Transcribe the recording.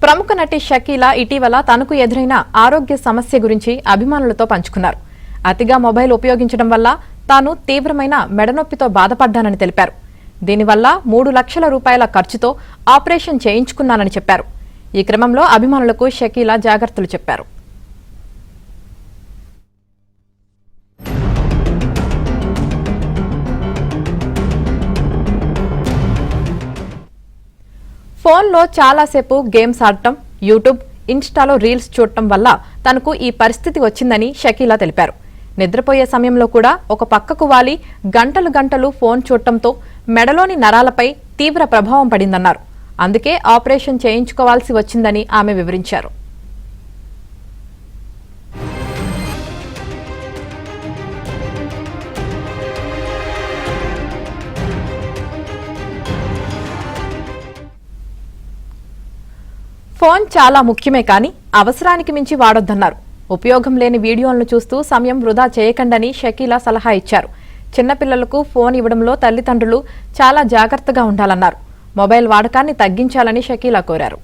ప్రముఖ నటి షకీలా ఇటీవల తనకు ఎదురైన ఆరోగ్య సమస్య గురించి అభిమానులతో పంచుకున్నారు. అతిగా మొబైల్ ఉపయోగించడం వల్ల తాను తీవ్రమైన మెడనొప్పితో బాధపడ్డానని తెలిపారు. దీనివల్ల 3 లక్షల రూపాయల ఖర్చుతో ఆపరేషన్ చేయించుకున్నానని చెప్పారు. ఈ క్రమంలో అభిమానులకు షకీలా జాగ్రత్తలు చెప్పారు. ఫోన్లో చాలాసేపు గేమ్స్ ఆడటం, యూట్యూబ్, ఇన్స్టాలో రీల్స్ చూడటం వల్ల తనకు ఈ పరిస్థితి వచ్చిందని షకీలా తెలిపారు. నిద్రపోయే సమయంలో కూడా ఒక పక్కకు వాలి గంటలు గంటలు ఫోన్ చూడటంతో మెడలోని నరాలపై తీవ్ర ప్రభావం పడిందన్నారు. అందుకే ఆపరేషన్ చేయించుకోవాల్సి వచ్చిందని ఆమె వివరించారు. ఫోన్ చాలా ముఖ్యమే కానీ అవసరానికి మించి వాడొద్దన్నారు. ఉపయోగం లేని వీడియోలను చూస్తూ సమయం వృధా చేయకండని షకీలా సలహా ఇచ్చారు. చిన్నపిల్లలకు ఫోన్ ఇవ్వడంలో తల్లిదండ్రులు చాలా జాగ్రత్తగా ఉండాలన్నారు. మొబైల్ వాడకాన్ని తగ్గించాలని షకీలా కోరారు.